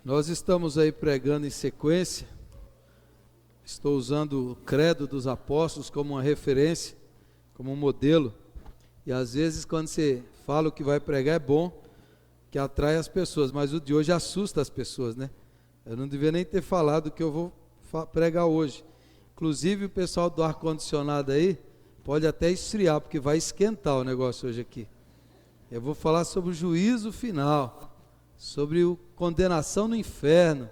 Nós estamos aí pregando em sequência. Estou usando o credo dos apóstolos como uma referência, como um modelo. E às vezes quando você fala o que vai pregar é bom, que atrai as pessoas, mas o de hoje assusta as pessoas, né? Eu não devia nem ter falado o que eu vou pregar hoje. Inclusive o pessoal do ar-condicionado aí pode até esfriar, porque vai esquentar o negócio hoje aqui. Eu vou falar sobre o juízo final, sobre a condenação no inferno.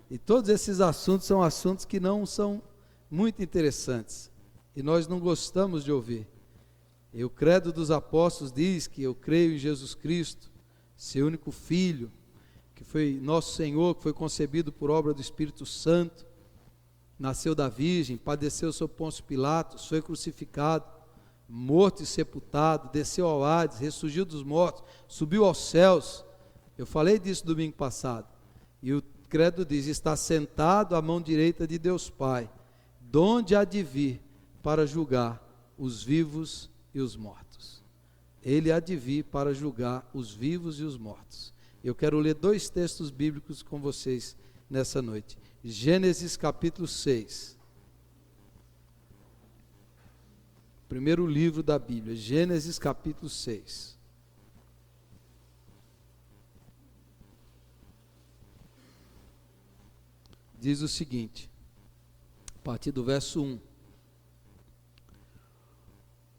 E todos esses assuntos são assuntos que não são muito interessantes. E nós não gostamos de ouvir. E o credo dos apóstolos diz que eu creio em Jesus Cristo, seu único Filho, que foi nosso Senhor, que foi concebido por obra do Espírito Santo, nasceu da Virgem, padeceu sob Pôncio Pilatos, foi crucificado, morto e sepultado, desceu ao Hades, ressurgiu dos mortos, subiu aos céus. Eu falei disso domingo passado. E o credo diz: está sentado à mão direita de Deus Pai, donde há de vir para julgar os vivos e os mortos. Ele há de vir para julgar os vivos e os mortos. Eu quero ler dois textos bíblicos com vocês nessa noite. Gênesis capítulo 6. Primeiro livro da Bíblia, Gênesis capítulo 6. Diz o seguinte, a partir do verso 1.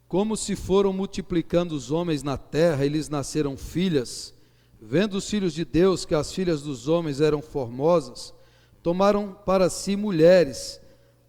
Como se foram multiplicando os homens na terra, eles nasceram filhas. Vendo os filhos de Deus que as filhas dos homens eram formosas, tomaram para si mulheres,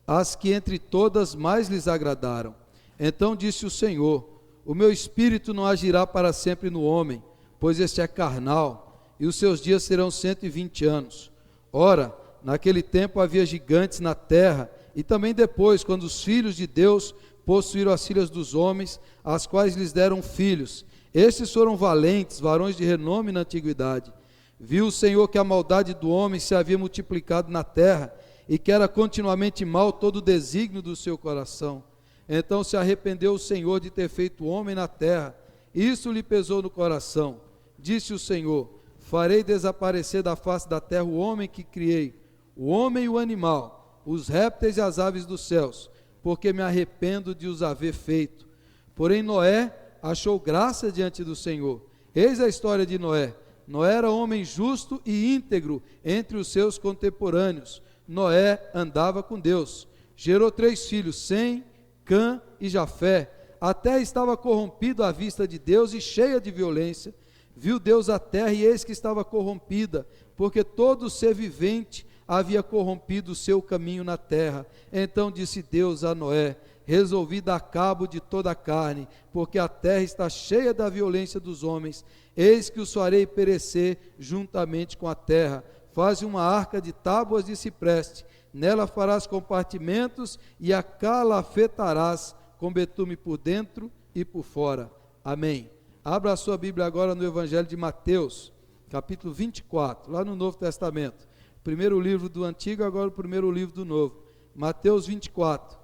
as que entre todas mais lhes agradaram. Então disse o Senhor: o meu espírito não agirá para sempre no homem, pois este é carnal, e os seus dias serão 120 anos. Ora, naquele tempo havia gigantes na terra, e também depois, quando os filhos de Deus possuíram as filhas dos homens, as quais lhes deram filhos. Estes foram valentes, varões de renome na antiguidade. Viu o Senhor que a maldade do homem se havia multiplicado na terra, e que era continuamente mal todo o desígnio do seu coração. Então se arrependeu o Senhor de ter feito o homem na terra. Isso lhe pesou no coração. Disse o Senhor: farei desaparecer da face da terra o homem que criei, o homem e o animal, os répteis e as aves dos céus, porque me arrependo de os haver feito. Porém Noé achou graça diante do Senhor. Eis a história de Noé. Noé era homem justo e íntegro entre os seus contemporâneos. Noé andava com Deus. Gerou 3 filhos, Sem, Cã e Jafé. A terra estava corrompida à vista de Deus e cheia de violência. Viu Deus a terra e eis que estava corrompida, porque todo ser vivente havia corrompido o seu caminho na terra. Então disse Deus a Noé: resolvi dar cabo de toda a carne, porque a terra está cheia da violência dos homens. Eis que os farei perecer juntamente com a terra. Faze uma arca de tábuas de cipreste, nela farás compartimentos e a calafetarás com betume por dentro e por fora. Amém. Abra a sua Bíblia agora no Evangelho de Mateus, capítulo 24, lá no Novo Testamento. Primeiro livro do Antigo, agora o primeiro livro do Novo. Mateus 24.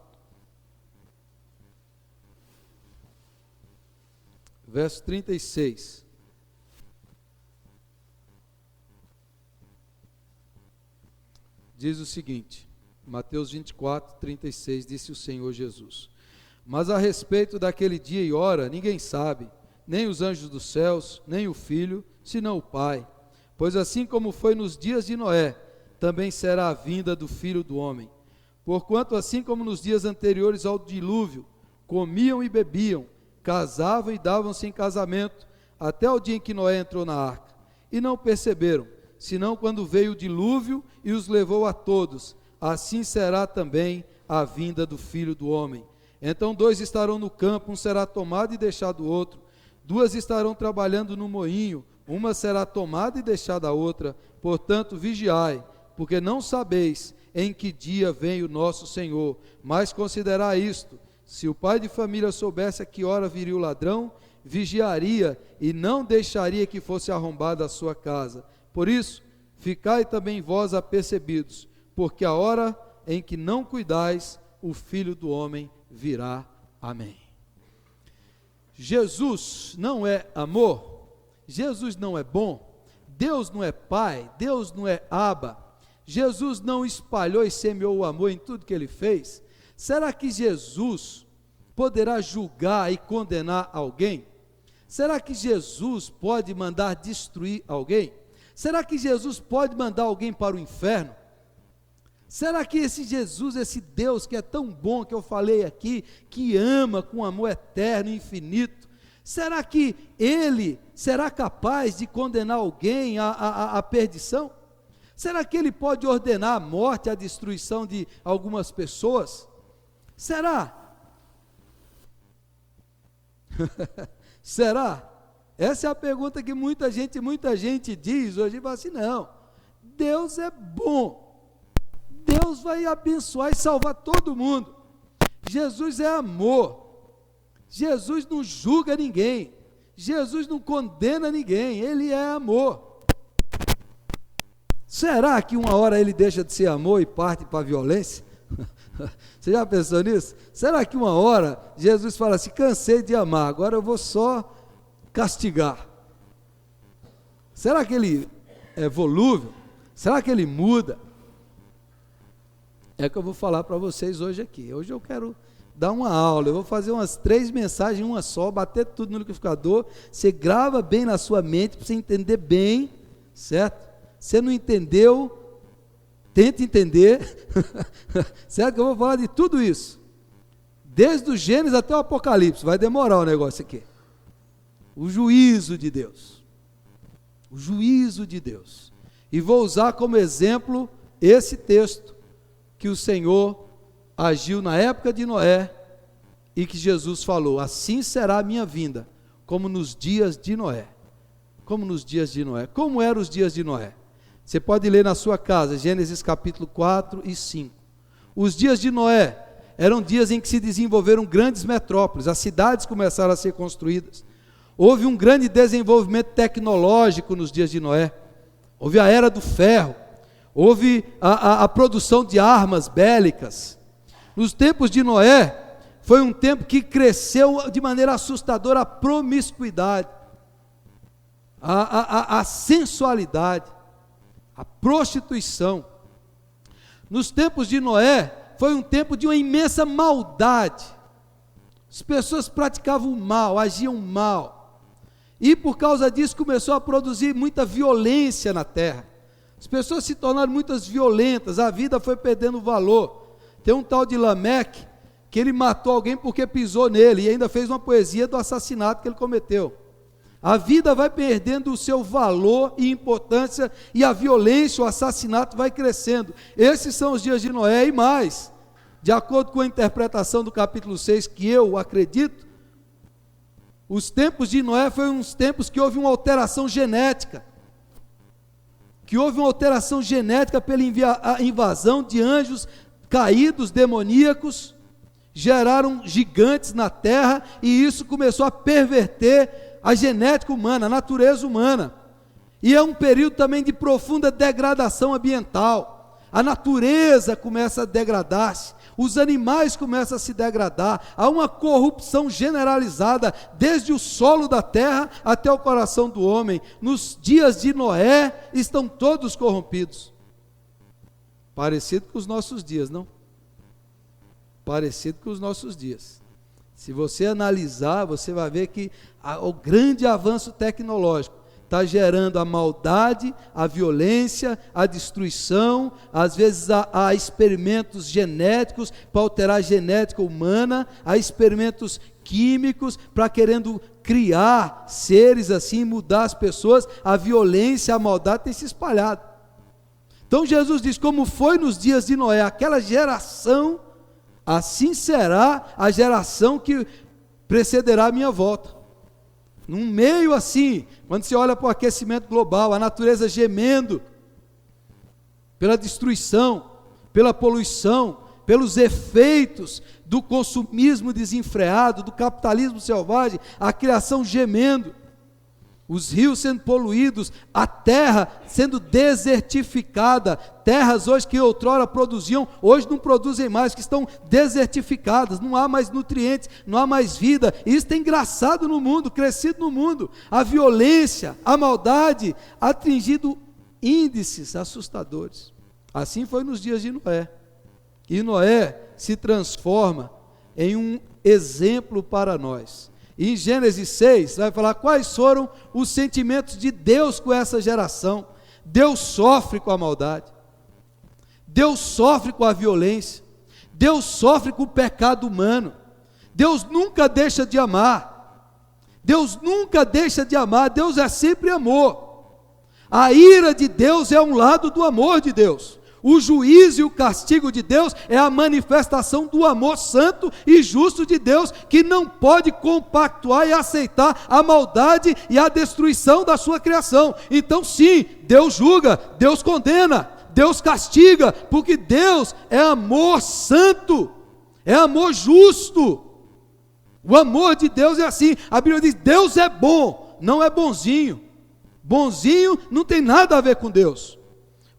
Verso 36. Diz o seguinte, Mateus 24, 36, disse o Senhor Jesus: mas a respeito daquele dia e hora, ninguém sabe, nem os anjos dos céus, nem o Filho, senão o Pai. Pois assim como foi nos dias de Noé, também será a vinda do Filho do Homem. Porquanto assim como nos dias anteriores ao dilúvio, comiam e bebiam, casavam e davam-se em casamento, até o dia em que Noé entrou na arca. E não perceberam, senão quando veio o dilúvio e os levou a todos. Assim será também a vinda do Filho do Homem. Então 2 estarão no campo, um será tomado e deixado o outro. 2 estarão trabalhando no moinho, uma será tomada e deixada a outra. Portanto, vigiai, porque não sabeis em que dia vem o nosso Senhor. Mas considerai isto: se o pai de família soubesse a que hora viria o ladrão, vigiaria e não deixaria que fosse arrombada a sua casa. Por isso, ficai também vós apercebidos, porque a hora em que não cuidais, o Filho do Homem virá. Amém. Jesus não é amor? Jesus não é bom? Deus não é pai, Deus não é Abba, Jesus não espalhou e semeou o amor em tudo que ele fez? Será que Jesus poderá julgar e condenar alguém? Será que Jesus pode mandar destruir alguém? Será que Jesus pode mandar alguém para o inferno? Será que esse Jesus, esse Deus que é tão bom, que eu falei aqui, que ama com amor eterno e infinito, será que Ele será capaz de condenar alguém à perdição? Será que Ele pode ordenar a morte, a destruição de algumas pessoas? Será? Será? Essa é a pergunta que muita gente diz hoje, e fala assim, não, Deus é bom, Deus vai abençoar e salvar todo mundo, Jesus é amor, Jesus não julga ninguém, Jesus não condena ninguém, Ele é amor. Será que uma hora Ele deixa de ser amor e parte para a violência? Você já pensou nisso? Será que uma hora Jesus fala assim, cansei de amar, agora eu vou só castigar? Será que Ele é volúvel? Será que Ele muda? É que eu vou falar para vocês hoje aqui. Hoje eu quero dar uma aula, eu vou fazer umas 3 mensagens, uma só, bater tudo no liquidificador, você grava bem na sua mente, para você entender bem, certo? Você não entendeu, tenta entender, certo? Que eu vou falar de tudo isso, desde o Gênesis até o Apocalipse, vai demorar o negócio aqui. O juízo de Deus, o juízo de Deus, e vou usar como exemplo esse texto, que o Senhor agiu na época de Noé, e que Jesus falou, assim será a minha vinda, como nos dias de Noé. Como nos dias de Noé. Como eram os dias de Noé? Você pode ler na sua casa, Gênesis capítulo 4 e 5. Os dias de Noé eram dias em que se desenvolveram grandes metrópoles, as cidades começaram a ser construídas, houve um grande desenvolvimento tecnológico nos dias de Noé, houve a era do ferro, houve a produção de armas bélicas. Nos tempos de Noé, foi um tempo que cresceu de maneira assustadora a promiscuidade, a sensualidade, a prostituição. Nos tempos de Noé, foi um tempo de uma imensa maldade, as pessoas praticavam o mal, agiam mal, e por causa disso começou a produzir muita violência na terra, as pessoas se tornaram muitas violentas, a vida foi perdendo valor. Tem um tal de Lameque, que ele matou alguém porque pisou nele, e ainda fez uma poesia do assassinato que ele cometeu. A vida vai perdendo o seu valor e importância, e a violência, o assassinato vai crescendo. Esses são os dias de Noé, e mais, de acordo com a interpretação do capítulo 6, que eu acredito, os tempos de Noé foram uns tempos que houve uma alteração genética, pela invasão de anjos caídos, demoníacos, geraram gigantes na terra, e isso começou a perverter a genética humana, a natureza humana, e é um período também de profunda degradação ambiental, a natureza começa a degradar-se, os animais começam a se degradar, há uma corrupção generalizada, desde o solo da terra até o coração do homem. Nos dias de Noé, estão todos corrompidos, parecido com os nossos dias, não? Parecido com os nossos dias. Se você analisar, você vai ver que o grande avanço tecnológico está gerando a maldade, a violência, a destruição, às vezes há experimentos genéticos para alterar a genética humana, há experimentos químicos para querendo criar seres assim, mudar as pessoas, a violência, a maldade tem se espalhado. Então Jesus diz, como foi nos dias de Noé, aquela geração, assim será a geração que precederá a minha volta. Num meio assim, quando você olha para o aquecimento global, a natureza gemendo pela destruição, pela poluição, pelos efeitos do consumismo desenfreado, do capitalismo selvagem, a criação gemendo, os rios sendo poluídos, a terra sendo desertificada, terras hoje que outrora produziam, hoje não produzem mais, que estão desertificadas, não há mais nutrientes, não há mais vida, e isso tem engraçado no mundo, crescido no mundo, a violência, a maldade, atingido índices assustadores. Assim foi nos dias de Noé, e Noé se transforma em um exemplo para nós. E em Gênesis 6, vai falar quais foram os sentimentos de Deus com essa geração. Deus sofre com a maldade, Deus sofre com a violência, Deus sofre com o pecado humano, Deus nunca deixa de amar, Deus nunca deixa de amar, Deus é sempre amor. A ira de Deus é um lado do amor de Deus. O juízo e o castigo de Deus é a manifestação do amor santo e justo de Deus, que não pode compactuar e aceitar a maldade e a destruição da sua criação. Então sim, Deus julga, Deus condena, Deus castiga, porque Deus é amor santo, é amor justo. O amor de Deus é assim. A Bíblia diz, Deus é bom, não é bonzinho. Bonzinho não tem nada a ver com Deus.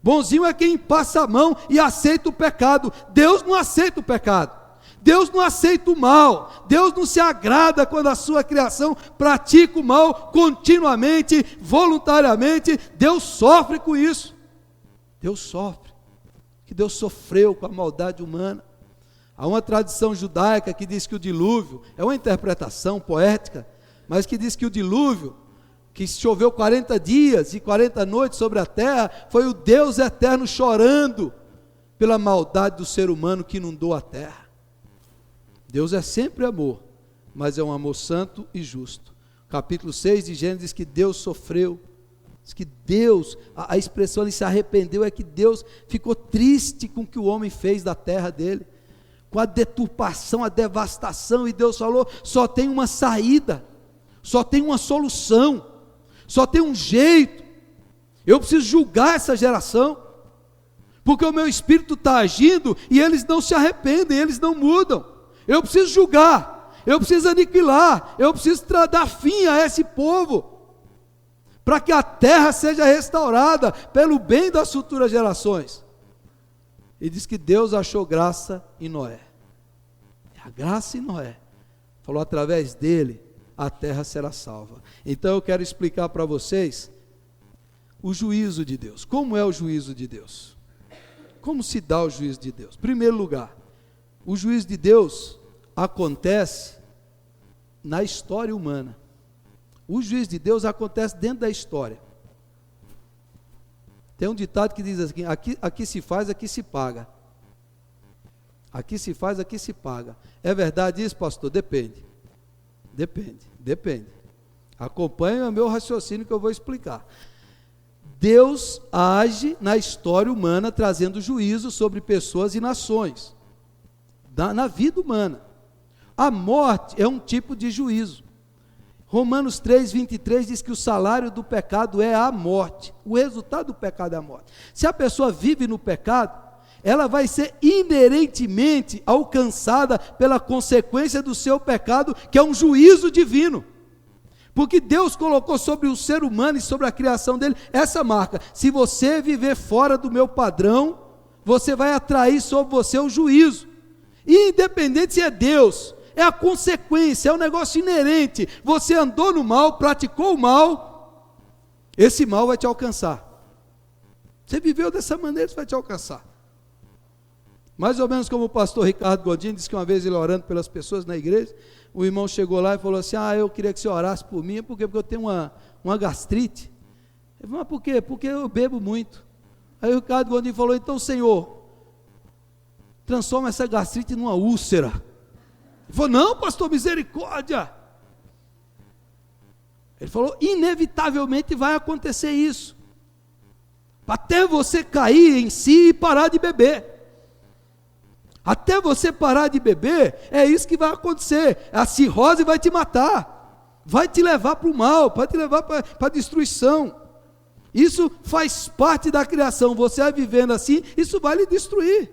Bonzinho é quem passa a mão e aceita o pecado. Deus não aceita o pecado. Deus não aceita o mal. Deus não se agrada quando a sua criação pratica o mal continuamente, voluntariamente. Deus sofre com isso. Deus sofre. Que Deus sofreu com a maldade humana. Há uma tradição judaica que diz que o dilúvio, é uma interpretação poética, mas que diz que o dilúvio, que choveu 40 dias e 40 noites sobre a terra, foi o Deus eterno chorando pela maldade do ser humano que inundou a terra. Deus é sempre amor, mas é um amor santo e justo. Capítulo 6 de Gênesis diz que Deus sofreu, diz que Deus, a expressão ele se arrependeu, é que Deus ficou triste com o que o homem fez da terra dele, com a deturpação, a devastação, e Deus falou, só tem uma saída, só tem uma solução, só tem um jeito. Eu preciso julgar essa geração, porque o meu espírito está agindo e eles não se arrependem, eles não mudam. Eu preciso julgar, eu preciso aniquilar, eu preciso dar fim a esse povo, para que a terra seja restaurada pelo bem das futuras gerações. E diz que Deus achou graça em Noé. A graça em Noé falou, através dele a terra será salva. Então eu quero explicar para vocês o juízo de Deus. Como é o juízo de Deus? Como se dá o juízo de Deus? Em primeiro lugar, o juízo de Deus acontece na história humana. O juízo de Deus acontece dentro da história. Tem um ditado que diz assim, aqui se faz, aqui se paga. Aqui se faz, aqui se paga. É verdade isso, pastor? Depende. Acompanhe o meu raciocínio que eu vou explicar. Deus age na história humana trazendo juízo sobre pessoas e nações, na vida humana. A morte é um tipo de juízo. Romanos 3:23 diz que o salário do pecado é a morte. O resultado do pecado é a morte. Se a pessoa vive no pecado, ela vai ser inerentemente alcançada pela consequência do seu pecado, que é um juízo divino. Porque Deus colocou sobre o ser humano e sobre a criação dele essa marca: se você viver fora do meu padrão, você vai atrair sobre você o juízo. E independente se é Deus, é a consequência, é um negócio inerente. Você andou no mal, praticou o mal, esse mal vai te alcançar. Você viveu dessa maneira, isso vai te alcançar. Mais ou menos como o pastor Ricardo Godinho disse que uma vez ele orando pelas pessoas na igreja, o irmão chegou lá e falou assim, eu queria que você orasse por mim, porque eu tenho uma gastrite. Ele falou, mas por quê? Porque eu bebo muito. Aí o Ricardo Godinho falou, então Senhor, transforma essa gastrite numa úlcera. Ele falou, não pastor, misericórdia. Ele falou, inevitavelmente vai acontecer isso, até você cair em si e parar de beber. Até você parar de beber, é isso que vai acontecer. A cirrose vai te matar, vai te levar para o mal, vai te levar para a destruição. Isso faz parte da criação. Você vai vivendo assim, isso vai lhe destruir.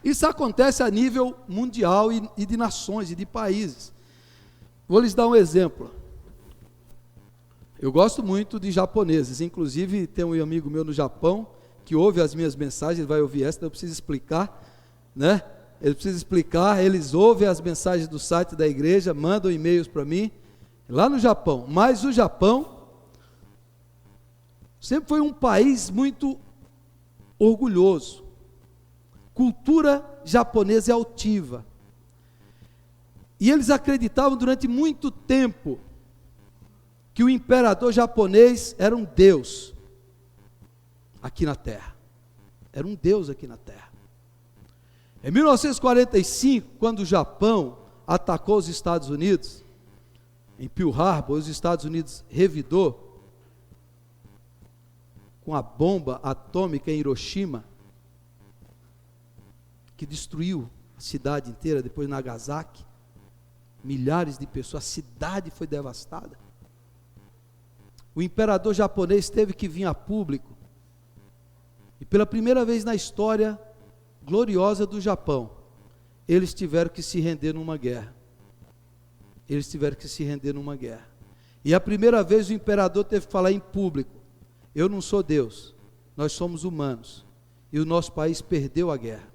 Isso acontece a nível mundial e de nações e de países. Vou lhes dar um exemplo. Eu gosto muito de japoneses, inclusive tem um amigo meu no Japão, que ouve as minhas mensagens, ele vai ouvir essa, então eu preciso explicar, né? Ele precisa explicar, eles ouvem as mensagens do site da igreja, mandam e-mails para mim, lá no Japão. Mas o Japão sempre foi um país muito orgulhoso. Cultura japonesa é altiva. E eles acreditavam durante muito tempo que o imperador japonês era um deus aqui na terra. Era um deus aqui na terra. Em 1945, quando o Japão atacou os Estados Unidos, em Pearl Harbor, os Estados Unidos revidou com a bomba atômica em Hiroshima, que destruiu a cidade inteira, depois Nagasaki, milhares de pessoas, a cidade foi devastada. O imperador japonês teve que vir a público, e pela primeira vez na história gloriosa do Japão, eles tiveram que se render numa guerra. Eles tiveram que se render numa guerra. E a primeira vez o imperador teve que falar em público: eu não sou Deus, nós somos humanos, e o nosso país perdeu a guerra.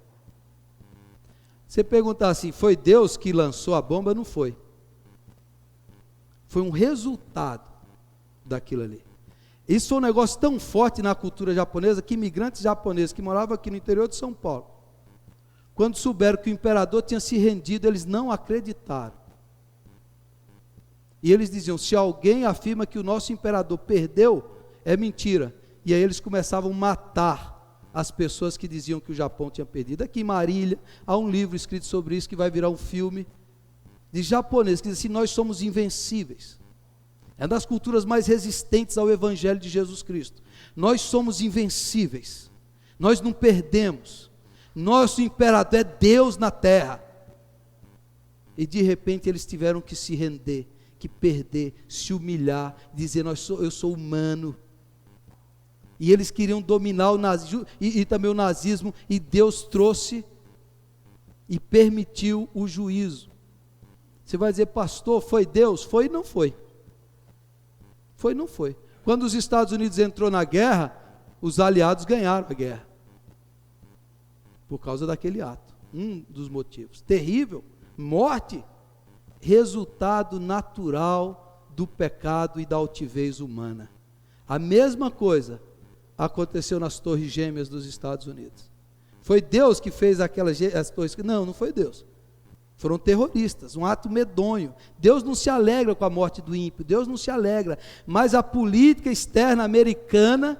Você perguntar assim, foi Deus que lançou a bomba? Não foi. Foi um resultado daquilo ali. Isso foi um negócio tão forte na cultura japonesa, que imigrantes japoneses que moravam aqui no interior de São Paulo, quando souberam que o imperador tinha se rendido, eles não acreditaram. E eles diziam: se alguém afirma que o nosso imperador perdeu, é mentira. E aí eles começavam a matar as pessoas que diziam que o Japão tinha perdido. Aqui em Marília, há um livro escrito sobre isso, que vai virar um filme, de japoneses, que diz assim: nós somos invencíveis. É uma das culturas mais resistentes ao Evangelho de Jesus Cristo. Nós somos invencíveis, nós não perdemos, nosso imperador é Deus na terra. E de repente eles tiveram que se render, que perder, se humilhar, dizer: eu sou humano. E eles queriam dominar o nazismo, e também o nazismo, e Deus trouxe e permitiu o juízo. Você vai dizer: pastor, foi Deus? Foi e não foi. Foi e não foi. Quando os Estados Unidos entrou na guerra, os aliados ganharam a guerra, por causa daquele ato. Um dos motivos, terrível, morte, resultado natural do pecado e da altivez humana. A mesma coisa aconteceu nas Torres Gêmeas dos Estados Unidos. Foi Deus que fez as torres? Não, não foi Deus. Foram terroristas, um ato medonho. Deus não se alegra com a morte do ímpio, Deus não se alegra, mas a política externa americana,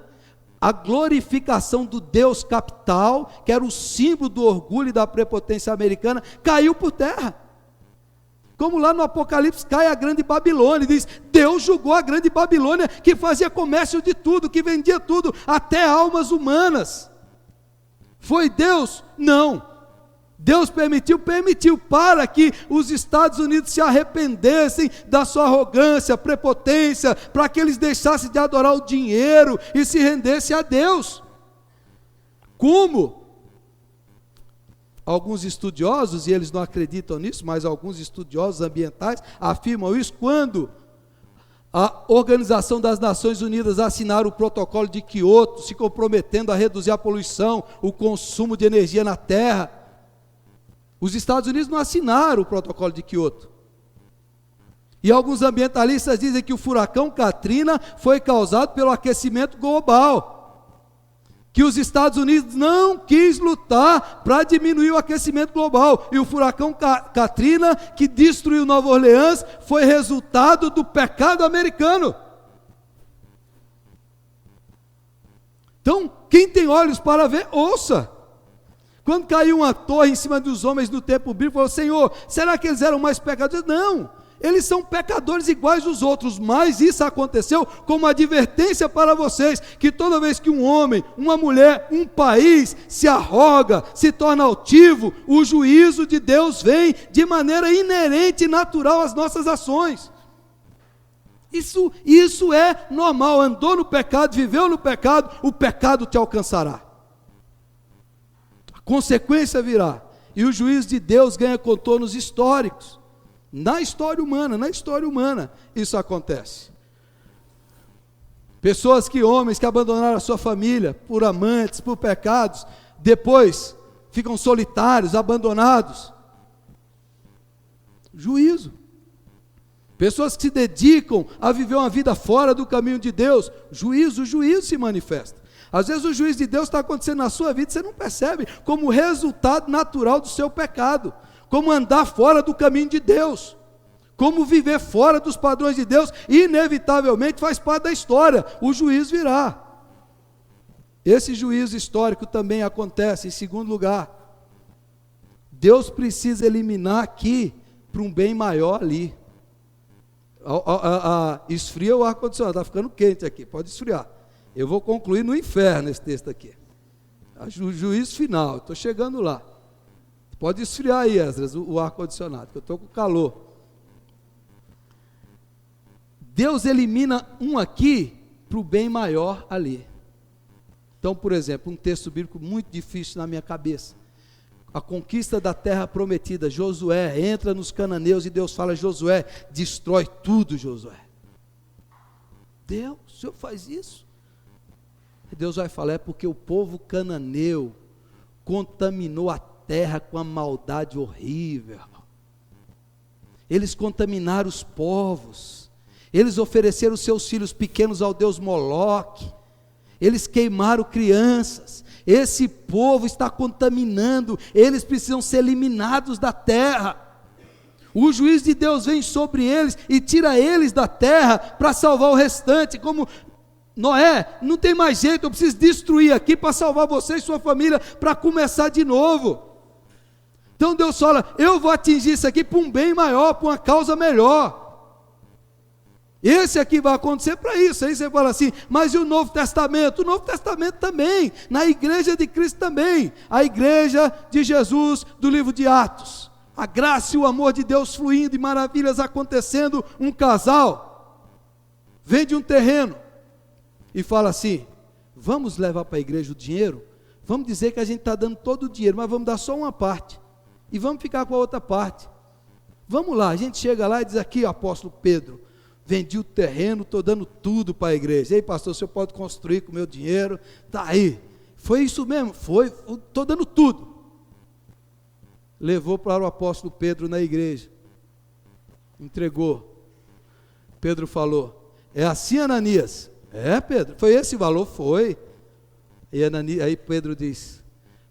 a glorificação do Deus capital, que era o símbolo do orgulho e da prepotência americana, caiu por terra. Como lá no Apocalipse cai a grande Babilônia, e diz: Deus julgou a grande Babilônia, que fazia comércio de tudo, que vendia tudo, até almas humanas. Foi Deus? Não. Deus permitiu para que os Estados Unidos se arrependessem da sua arrogância, prepotência, para que eles deixassem de adorar o dinheiro e se rendessem a Deus. Como? Alguns estudiosos, e eles não acreditam nisso, mas alguns estudiosos ambientais afirmam isso, quando a Organização das Nações Unidas assinaram o protocolo de Kyoto, se comprometendo a reduzir a poluição, o consumo de energia na Terra. Os Estados Unidos não assinaram o protocolo de Kyoto. E alguns ambientalistas dizem que o furacão Katrina foi causado pelo aquecimento global, que os Estados Unidos não quis lutar para diminuir o aquecimento global, e o furacão Katrina, que destruiu Nova Orleans, foi resultado do pecado americano. Então, quem tem olhos para ver, ouça. Quando caiu uma torre em cima dos homens no tempo bíblico, falou: Senhor, será que eles eram mais pecadores? Não, eles são pecadores iguais aos outros, mas isso aconteceu como advertência para vocês, que toda vez que um homem, uma mulher, um país se arroga, se torna altivo, o juízo de Deus vem de maneira inerente e natural às nossas ações. Isso é normal. Andou no pecado, viveu no pecado, o pecado te alcançará. Consequência virá, e o juízo de Deus ganha contornos históricos. Na história humana, isso acontece. Homens que abandonaram a sua família por amantes, por pecados, depois ficam solitários, abandonados. Juízo. Pessoas que se dedicam a viver uma vida fora do caminho de Deus, juízo se manifesta. Às vezes o juízo de Deus está acontecendo na sua vida, você não percebe, como resultado natural do seu pecado, como andar fora do caminho de Deus, como viver fora dos padrões de Deus, inevitavelmente faz parte da história, o juízo virá. Esse juízo histórico também acontece. Em segundo lugar, Deus precisa eliminar aqui para um bem maior ali. Esfria o ar-condicionado, está ficando quente aqui, pode esfriar. Eu vou concluir no inferno esse texto aqui. O juízo final, estou chegando lá. Pode esfriar aí, Esdras, o ar-condicionado, que eu estou com calor. Deus elimina um aqui para o bem maior ali. Então, por exemplo, um texto bíblico muito difícil na minha cabeça. A conquista da terra prometida. Josué entra nos cananeus e Deus fala: Josué, destrói tudo, Josué. Deus, o Senhor faz isso? E Deus vai falar: é porque o povo cananeu contaminou a terra com a maldade horrível. Eles contaminaram os povos. Eles ofereceram seus filhos pequenos ao deus Moloque. Eles queimaram crianças. Esse povo está contaminando. Eles precisam ser eliminados da terra. O juízo de Deus vem sobre eles e tira eles da terra para salvar o restante. Como Noé, não tem mais jeito, eu preciso destruir aqui para salvar você e sua família, para começar de novo. Então Deus fala: eu vou atingir isso aqui para um bem maior, para uma causa melhor. Esse aqui vai acontecer para isso. Aí você fala assim: mas e o Novo Testamento? O Novo Testamento também, na igreja de Cristo também, a igreja de Jesus do livro de Atos, a graça e o amor de Deus fluindo e maravilhas acontecendo. Um casal vende um terreno e fala assim: vamos levar para a igreja o dinheiro, vamos dizer que a gente está dando todo o dinheiro, mas vamos dar só uma parte, e vamos ficar com a outra parte. Vamos lá, a gente chega lá e diz: aqui, apóstolo Pedro, vendi o terreno, estou dando tudo para a igreja. Ei, pastor, o senhor pode construir com o meu dinheiro? Está aí. Foi isso mesmo? Foi, estou dando tudo. Levou para o apóstolo Pedro na igreja, entregou. Pedro falou: é assim, Ananias? É, Pedro, foi esse valor? Foi. E aí Pedro diz: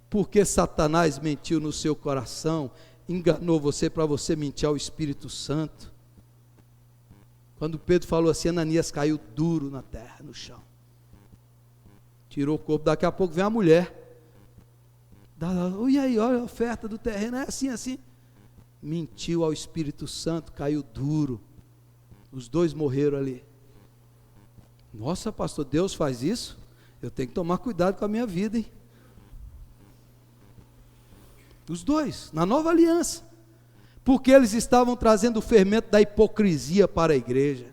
porque Satanás mentiu no seu coração, enganou você para você mentir ao Espírito Santo. Quando Pedro falou assim, Ananias caiu duro na terra, no chão. Tirou o corpo. Daqui a pouco vem a mulher. E aí, olha a oferta do terreno, é assim, assim. Mentiu ao Espírito Santo, caiu duro. Os dois morreram ali. Nossa, pastor, Deus faz isso? Eu tenho que tomar cuidado com a minha vida, hein? Os dois, na nova aliança. Porque eles estavam trazendo o fermento da hipocrisia para a igreja.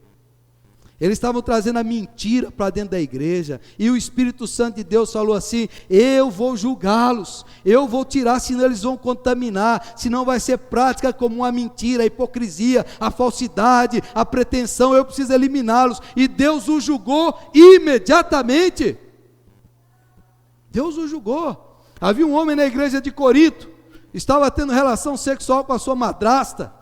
Eles estavam trazendo a mentira para dentro da igreja. E o Espírito Santo de Deus falou assim: eu vou julgá-los, eu vou tirar, senão eles vão contaminar, senão vai ser prática como a mentira, a hipocrisia, a falsidade, a pretensão. Eu preciso eliminá-los. E Deus o julgou imediatamente. Deus o julgou. Havia um homem na igreja de Corinto, estava tendo relação sexual com a sua madrasta,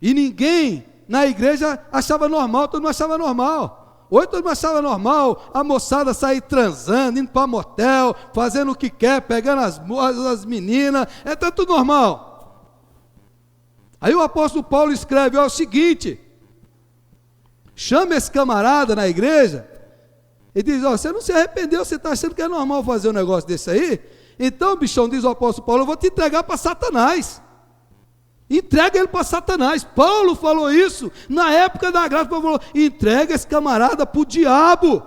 e ninguém na igreja achava normal, todo mundo achava normal. Hoje todo mundo achava normal a moçada sair transando, indo para motel, fazendo o que quer, pegando as meninas, tá tudo normal. Aí o apóstolo Paulo escreve: ó, é o seguinte, chama esse camarada na igreja e diz: ó, você não se arrependeu, você está achando que é normal fazer um negócio desse aí? Então, bichão, diz o apóstolo Paulo, eu vou te entregar para Satanás. Entrega ele para Satanás. Paulo falou isso na época da graça. Paulo falou: entrega esse camarada para o diabo,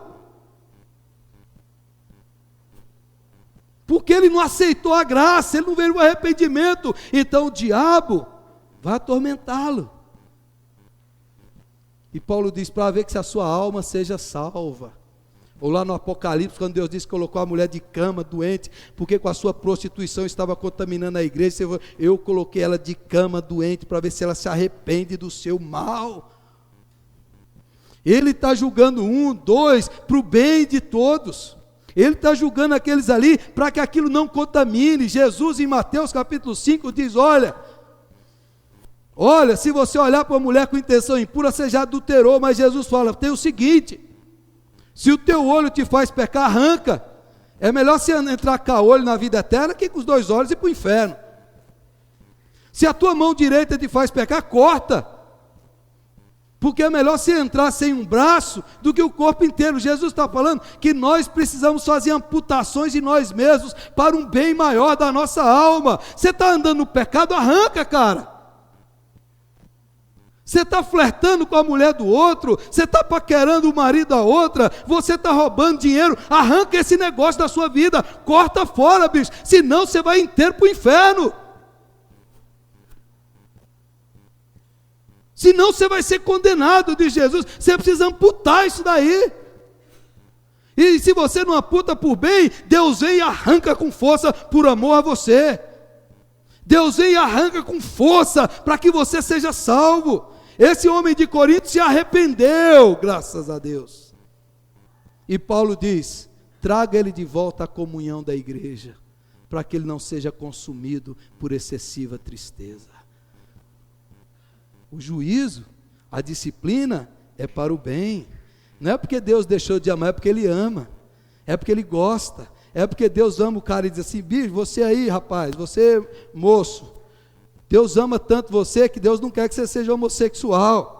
porque ele não aceitou a graça, ele não veio o arrependimento. Então o diabo vai atormentá-lo. E Paulo diz: para ver que se a sua alma seja salva. Ou lá no Apocalipse, quando Deus disse que colocou a mulher de cama, doente, porque com a sua prostituição estava contaminando a igreja, eu coloquei ela de cama, doente, para ver se ela se arrepende do seu mal. Ele está julgando um, dois, para o bem de todos. Ele está julgando aqueles ali para que aquilo não contamine. Jesus, em Mateus capítulo 5, diz: olha, se você olhar para uma mulher com intenção impura, você já adulterou. Mas Jesus fala: tem o seguinte, se o teu olho te faz pecar, arranca. É melhor você entrar com o olho na vida eterna que com os dois olhos ir para o inferno. Se a tua mão direita te faz pecar, corta. Porque é melhor você entrar sem um braço do que o corpo inteiro. Jesus está falando que nós precisamos fazer amputações de nós mesmos para um bem maior da nossa alma. Você está andando no pecado, arranca, cara. Você está flertando com a mulher do outro, você está paquerando o marido da outra, você está roubando dinheiro, arranca esse negócio da sua vida, corta fora, bicho, senão você vai inteiro para o inferno. Senão você vai ser condenado, diz Jesus. Você precisa amputar isso daí. E se você não amputa por bem, Deus vem e arranca com força por amor a você. Deus vem e arranca com força para que você seja salvo. Esse homem de Corinto se arrependeu, graças a Deus. E Paulo diz: traga ele de volta à comunhão da igreja, para que ele não seja consumido por excessiva tristeza. O juízo, a disciplina é para o bem. Não é porque Deus deixou de amar, é porque Ele ama, é porque Ele gosta, é porque Deus ama o cara e diz assim: bicho, você aí, rapaz, você moço, Deus ama tanto você que Deus não quer que você seja homossexual.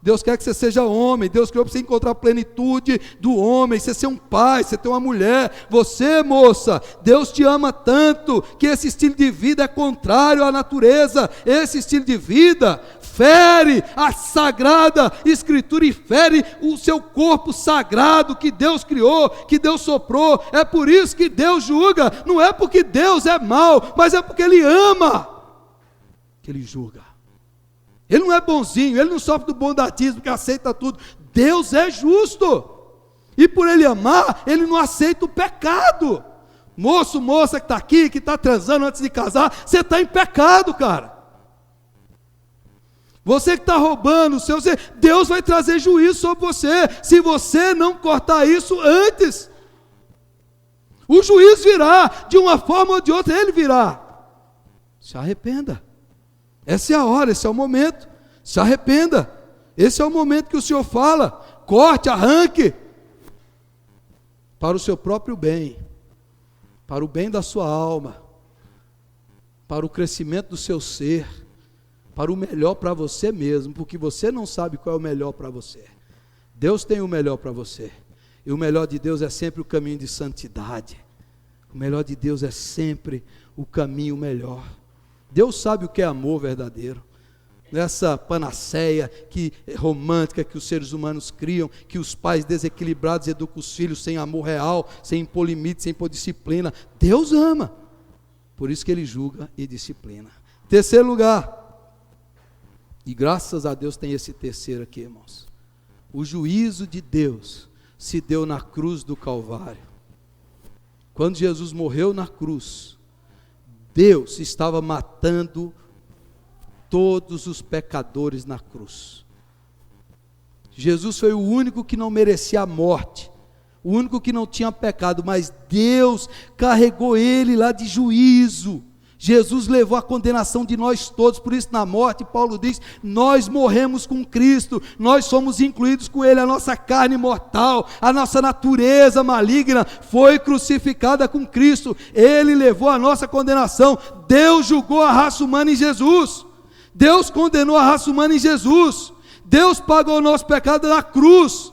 Deus quer que você seja homem. Deus criou para você encontrar a plenitude do homem, você ser um pai, você ter uma mulher. Você, moça, Deus te ama tanto que esse estilo de vida é contrário à natureza. Esse estilo de vida fere a sagrada escritura e fere o seu corpo sagrado que Deus criou, que Deus soprou. É por isso que Deus julga. Não é porque Deus é mau, mas é porque Ele ama que Ele julga. Ele não é bonzinho, Ele não sofre do bondatismo que aceita tudo. Deus é justo, e por Ele amar, Ele não aceita o pecado. Moço, moça que está aqui, que está transando antes de casar, você está em pecado, cara. Você que está roubando, Deus vai trazer juízo sobre você, se você não cortar isso antes. O juízo virá, de uma forma ou de outra, Ele virá. Se arrependa. Essa é a hora, esse é o momento. Se arrependa. Esse é o momento que o Senhor fala. Corte, arranque, para o seu próprio bem, para o bem da sua alma, para o crescimento do seu ser, para o melhor para você mesmo, porque você não sabe qual é o melhor para você. Deus tem o melhor para você, e o melhor de Deus é sempre o caminho de santidade. O melhor de Deus é sempre o caminho melhor. Deus sabe o que é amor verdadeiro. Nessa panaceia romântica que os seres humanos criam, que os pais desequilibrados educam os filhos sem amor real, sem impor limite, sem impor disciplina. Deus ama, por isso que Ele julga e disciplina. Terceiro lugar, e graças a Deus tem esse terceiro aqui, irmãos. O juízo de Deus se deu na cruz do Calvário. Quando Jesus morreu na cruz, Deus estava matando todos os pecadores na cruz. Jesus foi o único que não merecia a morte, o único que não tinha pecado, mas Deus carregou Ele lá de juízo. Jesus levou a condenação de nós todos, por isso na morte, Paulo diz, nós morremos com Cristo, nós somos incluídos com Ele, a nossa carne mortal, a nossa natureza maligna foi crucificada com Cristo, Ele levou a nossa condenação. Deus julgou a raça humana em Jesus, Deus condenou a raça humana em Jesus, Deus pagou o nosso pecado na cruz,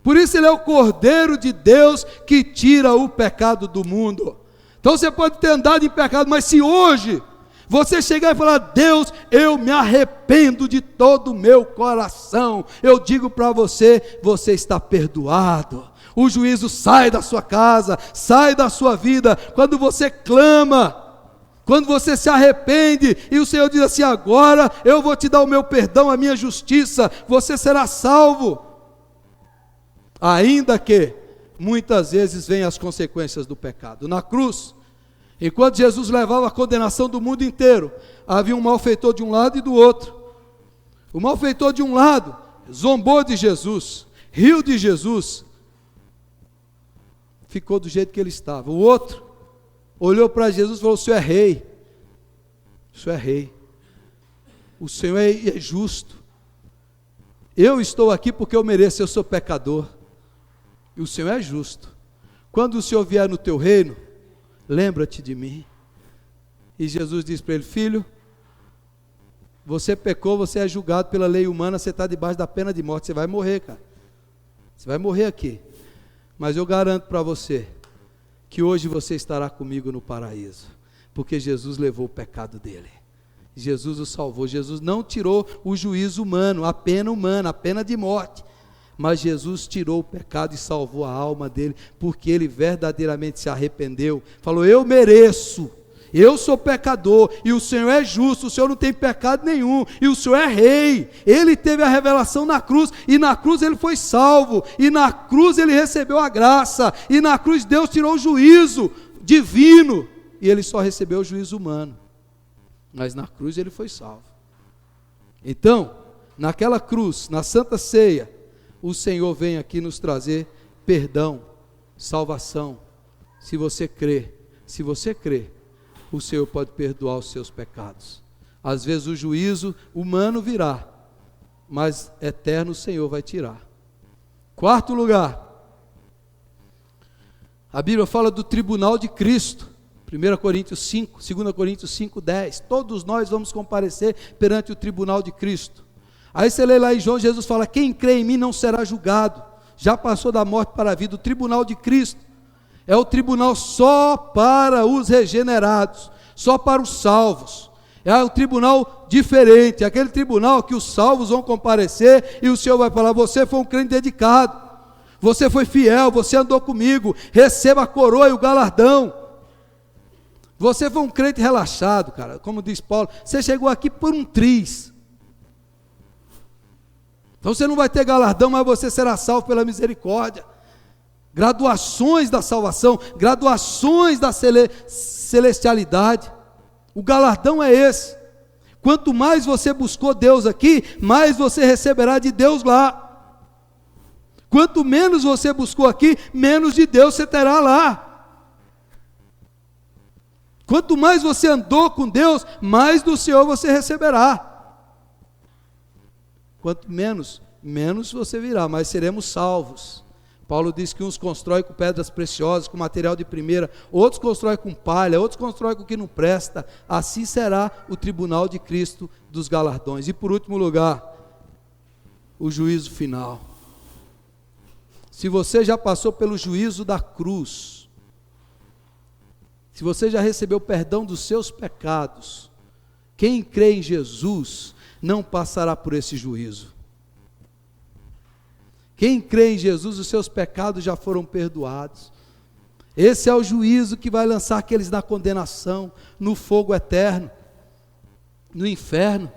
por isso Ele é o Cordeiro de Deus que tira o pecado do mundo. Então você pode ter andado em pecado, mas se hoje você chegar e falar: Deus, eu me arrependo de todo o meu coração, eu digo para você, você está perdoado. O juízo sai da sua casa, sai da sua vida, quando você clama, quando você se arrepende, e o Senhor diz assim: agora eu vou te dar o meu perdão, a minha justiça, você será salvo. Ainda que muitas vezes vêm as consequências do pecado. Na cruz, enquanto Jesus levava a condenação do mundo inteiro, havia um malfeitor de um lado e do outro. O malfeitor de um lado zombou de Jesus, riu de Jesus, ficou do jeito que ele estava. O outro olhou para Jesus e falou: o Senhor é rei, o Senhor é rei, o Senhor é justo, eu estou aqui porque eu mereço, eu sou pecador, e o Senhor é justo. Quando o Senhor vier no teu reino, lembra-te de mim. E Jesus disse para ele: filho, você pecou, você é julgado pela lei humana, você está debaixo da pena de morte, você vai morrer, cara, você vai morrer aqui, mas eu garanto para você, que hoje você estará comigo no paraíso, porque Jesus levou o pecado dele, Jesus o salvou. Jesus não tirou o juízo humano, a pena de morte, mas Jesus tirou o pecado e salvou a alma dele, porque ele verdadeiramente se arrependeu, falou: eu mereço, eu sou pecador, e o Senhor é justo, o Senhor não tem pecado nenhum, e o Senhor é rei. Ele teve a revelação na cruz, e na cruz ele foi salvo, e na cruz ele recebeu a graça, e na cruz Deus tirou o juízo divino, e ele só recebeu o juízo humano, mas na cruz ele foi salvo. Então, naquela cruz, na Santa Ceia, o Senhor vem aqui nos trazer perdão, salvação. Se você crê, o Senhor pode perdoar os seus pecados. Às vezes o juízo humano virá, mas eterno o Senhor vai tirar. Quarto lugar, a Bíblia fala do tribunal de Cristo. 1 Coríntios 5, 2 Coríntios 5, 10. Todos nós vamos comparecer perante o tribunal de Cristo. Aí você lê lá em João, Jesus fala: quem crê em mim não será julgado, já passou da morte para a vida. O tribunal de Cristo é o tribunal só para os regenerados, só para os salvos. É um tribunal diferente, aquele tribunal que os salvos vão comparecer, e o Senhor vai falar: você foi um crente dedicado, você foi fiel, você andou comigo, receba a coroa e o galardão. Você foi um crente relaxado, cara, como diz Paulo, você chegou aqui por um triz. Então você não vai ter galardão, mas você será salvo pela misericórdia. Graduações da salvação, graduações da celestialidade. O galardão é esse. Quanto mais você buscou Deus aqui, mais você receberá de Deus lá. Quanto menos você buscou aqui, menos de Deus você terá lá. Quanto mais você andou com Deus, mais do Senhor você receberá. Quanto menos você virá, mas seremos salvos. Paulo diz que uns constroem com pedras preciosas, com material de primeira, outros constroem com palha, outros constroem com o que não presta. Assim será o tribunal de Cristo dos galardões. E por último lugar, o juízo final. Se você já passou pelo juízo da cruz, se você já recebeu perdão dos seus pecados, quem crê em Jesus não passará por esse juízo. Quem crê em Jesus, os seus pecados já foram perdoados. Esse é o juízo que vai lançar aqueles na condenação, no fogo eterno, no inferno.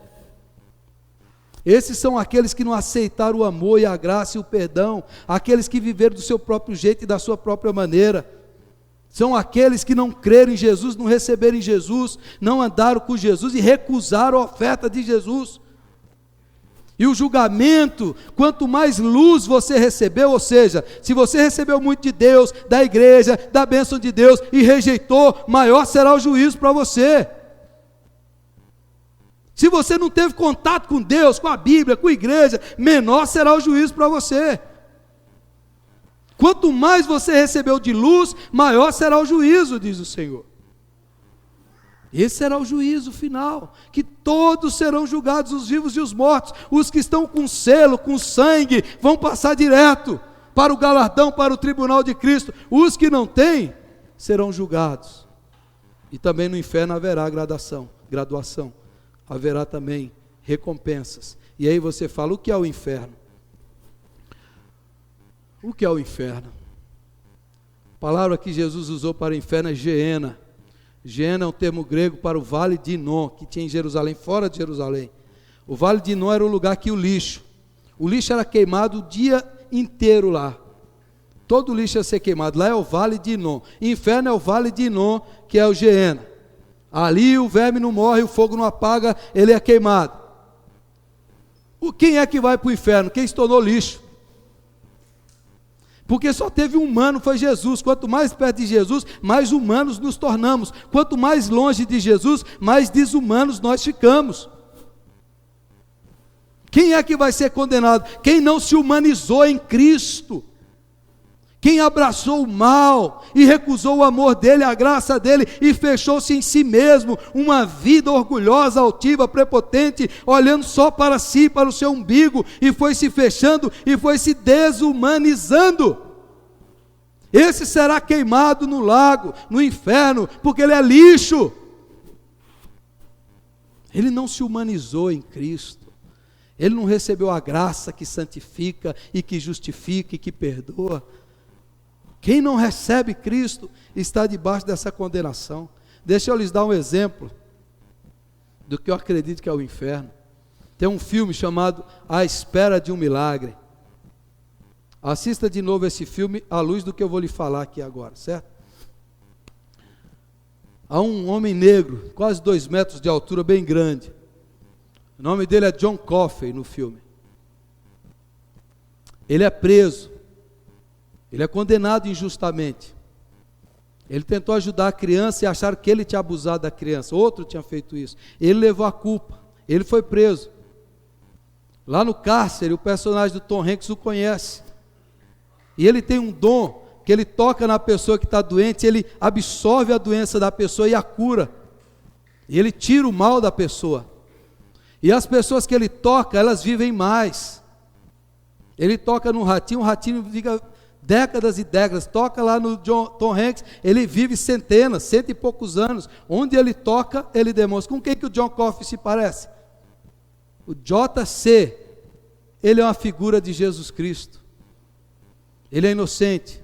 Esses são aqueles que não aceitaram o amor e a graça e o perdão, aqueles que viveram do seu próprio jeito e da sua própria maneira. São aqueles que não creram em Jesus, não receberam em Jesus, não andaram com Jesus e recusaram a oferta de Jesus. E o julgamento, quanto mais luz você recebeu, ou seja, se você recebeu muito de Deus, da igreja, da bênção de Deus e rejeitou, maior será o juízo para você. Se você não teve contato com Deus, com a Bíblia, com a igreja, menor será o juízo para você. Quanto mais você recebeu de luz, maior será o juízo, diz o Senhor. Esse será o juízo final, que todos serão julgados, os vivos e os mortos. Os que estão com selo, com sangue, vão passar direto para o galardão, para o tribunal de Cristo. Os que não têm, serão julgados. E também no inferno haverá graduação. Haverá também recompensas. E aí você fala: o que é o inferno? O que é o inferno? A palavra que Jesus usou para o inferno é Geena. Geena é um termo grego para o vale de Inom, que tinha em Jerusalém, fora de Jerusalém. O vale de Inom era o lugar que o lixo era queimado o dia inteiro lá. Todo o lixo ia ser queimado. Lá é o vale de Inom. Inferno é o vale de Inom, que é o Geena. Ali o verme não morre, o fogo não apaga, ele é queimado. Quem é que vai para o inferno? Quem se tornou lixo. Porque só teve um humano, foi Jesus. Quanto mais perto de Jesus, mais humanos nos tornamos. Quanto mais longe de Jesus, mais desumanos nós ficamos. Quem é que vai ser condenado? Quem não se humanizou em Cristo. Quem abraçou o mal e recusou o amor dele, a graça dele, e fechou-se em si mesmo, uma vida orgulhosa, altiva, prepotente, olhando só para si, para o seu umbigo, e foi se fechando e foi se desumanizando. Esse será queimado no lago, no inferno, porque ele é lixo. Ele não se humanizou em Cristo. Ele não recebeu a graça que santifica e que justifica e que perdoa. Quem não recebe Cristo está debaixo dessa condenação. Deixa eu lhes dar um exemplo do que eu acredito que é o inferno. Tem um filme chamado A Espera de um Milagre. Assista de novo esse filme à luz do que eu vou lhe falar aqui agora, certo? Há um homem negro, quase 2 metros de altura, bem grande. O nome dele é John Coffey no filme. Ele é preso. Ele é condenado injustamente. Ele tentou ajudar a criança e acharam que ele tinha abusado da criança. Outro tinha feito isso. Ele levou a culpa. Ele foi preso. Lá no cárcere, o personagem do Tom Hanks o conhece. E ele tem um dom que ele toca na pessoa que está doente, ele absorve a doença da pessoa e a cura. E ele tira o mal da pessoa. E as pessoas que ele toca, elas vivem mais. Ele toca no ratinho, o ratinho fica décadas e décadas, toca lá no Tom Hanks, ele vive centenas, 100 e poucos anos, onde ele toca, ele demonstra. Com quem que o John Coffey se parece? O JC, ele é uma figura de Jesus Cristo, ele é inocente.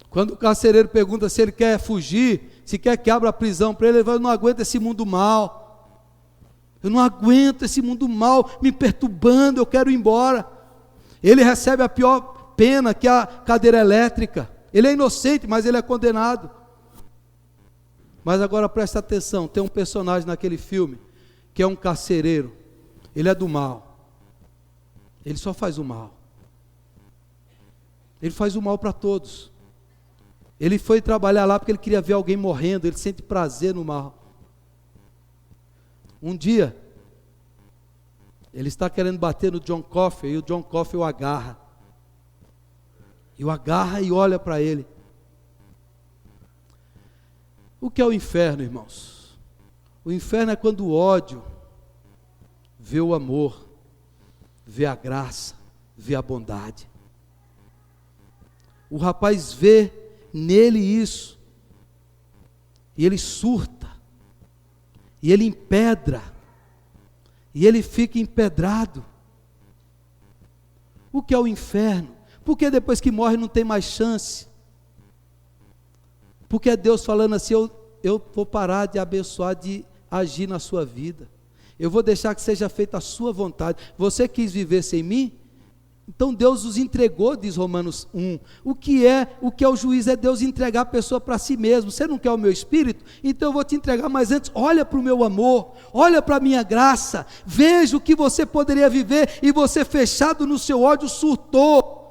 Quando o carcereiro pergunta se ele quer fugir, se quer que abra a prisão para ele, ele fala: eu não aguento esse mundo mal, eu não aguento esse mundo mal me perturbando, eu quero ir embora. Ele recebe a pior pena que a cadeira elétrica. Ele é inocente, mas ele é condenado. Mas agora presta atenção, tem um personagem naquele filme que é um carcereiro. Ele é do mal. Ele só faz o mal. Ele faz o mal para todos. Ele foi trabalhar lá porque ele queria ver alguém morrendo, ele sente prazer no mal. Um dia ele está querendo bater no John Coffey, e o John Coffey o agarra. E o agarra e olha para ele. O que é o inferno, irmãos? O inferno é quando o ódio vê o amor, vê a graça, vê a bondade. O rapaz vê nele isso, e ele surta, e ele empedra, e ele fica empedrado. O que é o inferno? Porque depois que morre não tem mais chance. Porque é Deus falando assim: eu vou parar de abençoar, de agir na sua vida. Eu vou deixar que seja feita a sua vontade. Você quis viver sem mim? Então Deus os entregou, diz Romanos 1. O que é o juiz? É Deus entregar a pessoa para si mesmo. Você não quer o meu espírito? Então eu vou te entregar, mas antes olha para o meu amor, olha para a minha graça, veja o que você poderia viver, e você, fechado no seu ódio, surtou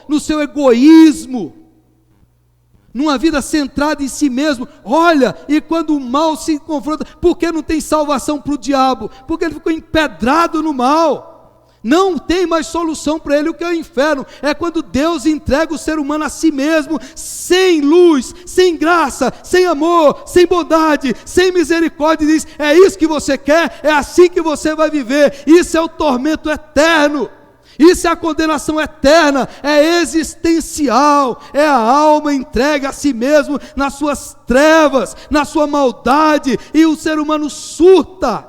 no seu egoísmo, numa vida centrada em si mesmo. Olha, e quando o mal se confronta, porque não tem salvação para o diabo? Porque ele ficou empedrado no mal. Não tem mais solução para ele. O que é o inferno? É quando Deus entrega o ser humano a si mesmo, sem luz, sem graça, sem amor, sem bondade, sem misericórdia, e diz: é isso que você quer? É assim que você vai viver? Isso é o tormento eterno. Isso é a condenação eterna, é existencial, é a alma entregue a si mesmo nas suas trevas, na sua maldade, e o ser humano surta,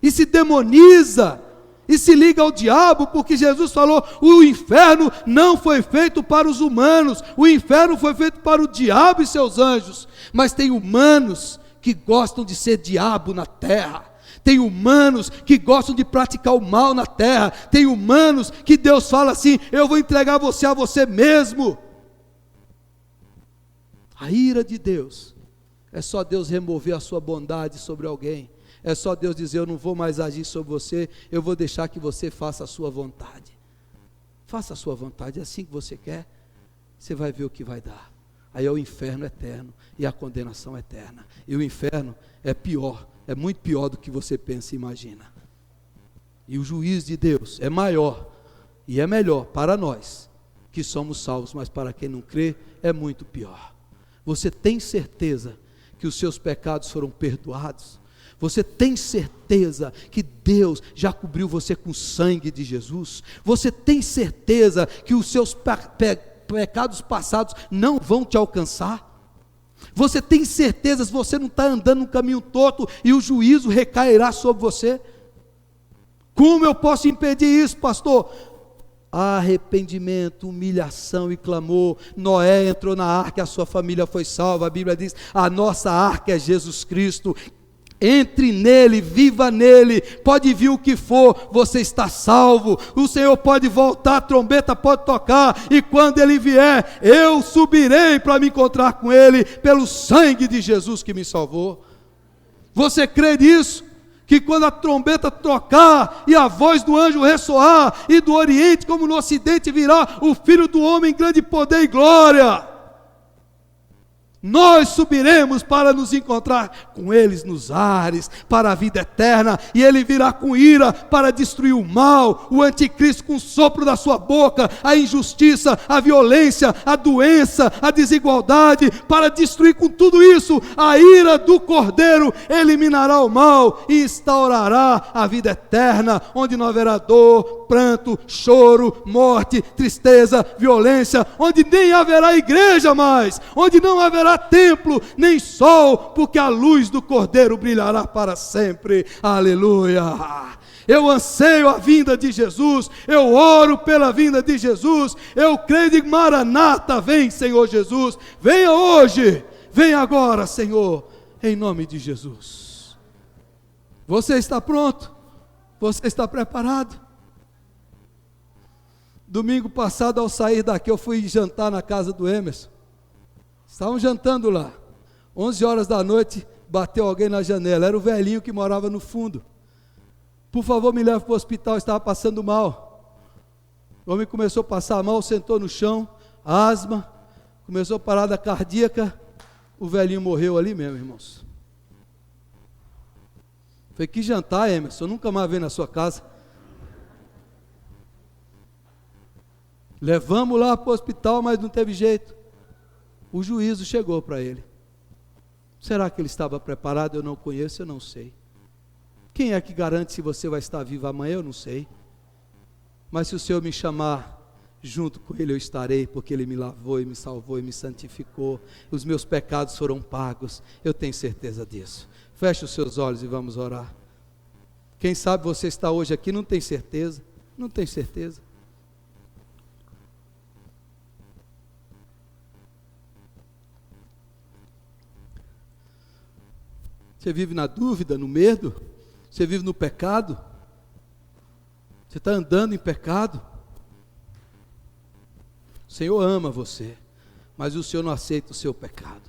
e se demoniza, e se liga ao diabo, porque Jesus falou: o inferno não foi feito para os humanos, o inferno foi feito para o diabo e seus anjos. Mas tem humanos que gostam de ser diabo na terra. Tem humanos que gostam de praticar o mal na terra. Tem humanos que Deus fala assim: eu vou entregar você a você mesmo. A ira de Deus é só Deus remover a sua bondade sobre alguém. É só Deus dizer: eu não vou mais agir sobre você, eu vou deixar que você faça a sua vontade. Faça a sua vontade, é assim que você quer, você vai ver o que vai dar. Aí é o inferno eterno e a condenação eterna. E o inferno é pior, é muito pior do que você pensa e imagina. E o juízo de Deus é maior e é melhor para nós que somos salvos, mas para quem não crê é muito pior. Você tem certeza que os seus pecados foram perdoados? Você tem certeza que Deus já cobriu você com o sangue de Jesus? Você tem certeza que os seus pecados passados não vão te alcançar? Você tem certeza que você não está andando no caminho torto e o juízo recairá sobre você? Como eu posso impedir isso, pastor? Arrependimento, humilhação e clamor. Noé entrou na arca e a sua família foi salva. A Bíblia diz: a nossa arca é Jesus Cristo. Entre nele, viva nele, pode vir o que for, você está salvo. O Senhor pode voltar, a trombeta pode tocar, e quando ele vier, eu subirei para me encontrar com ele, pelo sangue de Jesus que me salvou. Você crê nisso? Que quando a trombeta tocar, e a voz do anjo ressoar, e do oriente como no ocidente virá o Filho do Homem em grande poder e glória, nós subiremos para nos encontrar com eles nos ares, para a vida eterna, e ele virá com ira para destruir o mal, o anticristo com o sopro da sua boca, a injustiça, a violência, a doença, a desigualdade, para destruir com tudo isso, a ira do Cordeiro eliminará o mal e instaurará a vida eterna, onde não haverá dor, pranto, choro, morte, tristeza, violência, onde nem haverá igreja mais, onde não haverá templo, nem sol, porque a luz do Cordeiro brilhará para sempre. Aleluia! Eu anseio a vinda de Jesus, eu oro pela vinda de Jesus, eu creio de Maranata, vem Senhor Jesus, venha hoje, venha agora Senhor, em nome de Jesus. Você está pronto? Você está preparado? Domingo passado, ao sair daqui, eu fui jantar na casa do Emerson. Estavam jantando lá, 11 horas da noite, bateu alguém na janela, era o velhinho que morava no fundo. Por favor, me leve para o hospital, estava passando mal. O homem começou a passar mal, sentou no chão, asma, começou parada cardíaca, o velhinho morreu ali mesmo, irmãos. Falei: que jantar, Emerson, nunca mais veio na sua casa. Levamos lá para o hospital, mas não teve jeito. O juízo chegou para ele. Será que ele estava preparado? Eu não conheço, eu não sei. Quem é que garante se você vai estar vivo amanhã? Eu não sei. Mas se o Senhor me chamar, junto com ele eu estarei, porque ele me lavou e me salvou e me santificou. Os meus pecados foram pagos. Eu tenho certeza disso. Feche os seus olhos e vamos orar. Quem sabe você está hoje aqui, não tem certeza. Não tem certeza. Você vive na dúvida, no medo? Você vive no pecado? Você está andando em pecado? O Senhor ama você, mas o Senhor não aceita o seu pecado.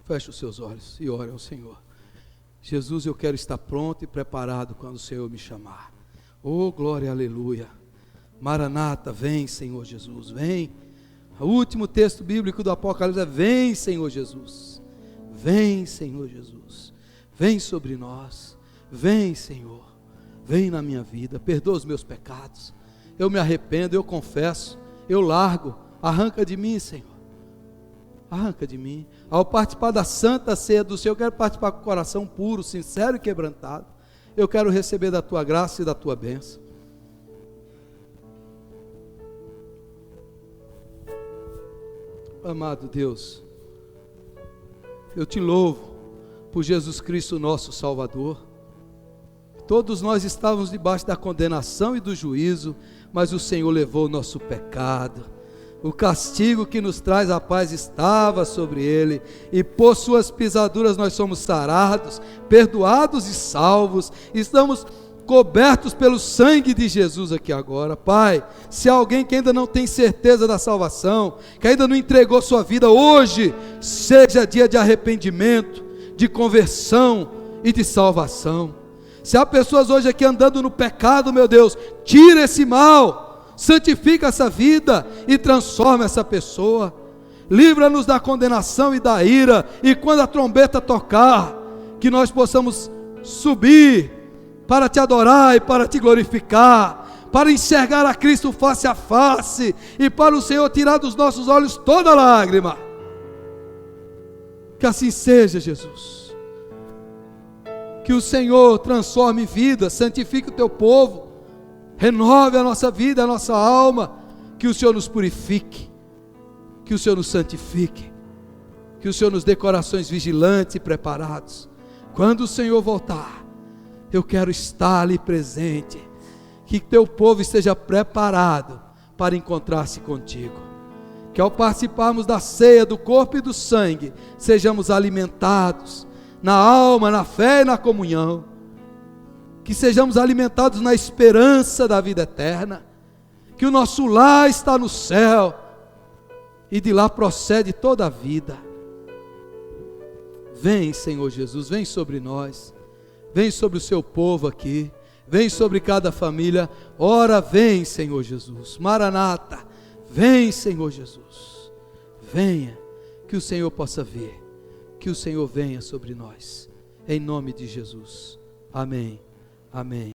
Feche os seus olhos e ore ao Senhor. Jesus, eu quero estar pronto e preparado quando o Senhor me chamar. Oh, glória, aleluia. Maranata, vem, Senhor Jesus, vem. O último texto bíblico do Apocalipse é: vem, Senhor Jesus, vem, Senhor Jesus, vem sobre nós, vem, Senhor, vem na minha vida, perdoa os meus pecados, eu me arrependo, eu confesso, eu largo, arranca de mim, Senhor, arranca de mim. Ao participar da santa ceia do Senhor, eu quero participar com o coração puro, sincero e quebrantado, eu quero receber da tua graça e da tua bênção. Amado Deus, eu te louvo por Jesus Cristo, nosso Salvador. Todos nós estávamos debaixo da condenação e do juízo, mas o Senhor levou o nosso pecado. O castigo que nos traz a paz estava sobre ele, e por suas pisaduras nós somos sarados, perdoados e salvos. Estamos cobertos pelo sangue de Jesus aqui agora. Pai, se há alguém que ainda não tem certeza da salvação, que ainda não entregou sua vida, hoje seja dia de arrependimento, de conversão e de salvação. Se há pessoas hoje aqui andando no pecado, meu Deus, tira esse mal, santifica essa vida e transforma essa pessoa. Livra-nos da condenação e da ira, e quando a trombeta tocar, que nós possamos subir para te adorar e para te glorificar, para enxergar a Cristo face a face, e para o Senhor tirar dos nossos olhos toda lágrima. Que assim seja, Jesus. Que o Senhor transforme vidas, santifique o teu povo, renove a nossa vida, a nossa alma, que o Senhor nos purifique, que o Senhor nos santifique, que o Senhor nos dê corações vigilantes e preparados. Quando o Senhor voltar, eu quero estar ali presente, que teu povo esteja preparado para encontrar-se contigo, que ao participarmos da ceia, do corpo e do sangue, sejamos alimentados na alma, na fé e na comunhão, que sejamos alimentados na esperança da vida eterna, que o nosso lar está no céu, e de lá procede toda a vida. Vem, Senhor Jesus, vem sobre nós, vem sobre o seu povo aqui, vem sobre cada família. Ora, vem, Senhor Jesus, Maranata, vem, Senhor Jesus, venha, que o Senhor possa ver, que o Senhor venha sobre nós, em nome de Jesus, amém, amém.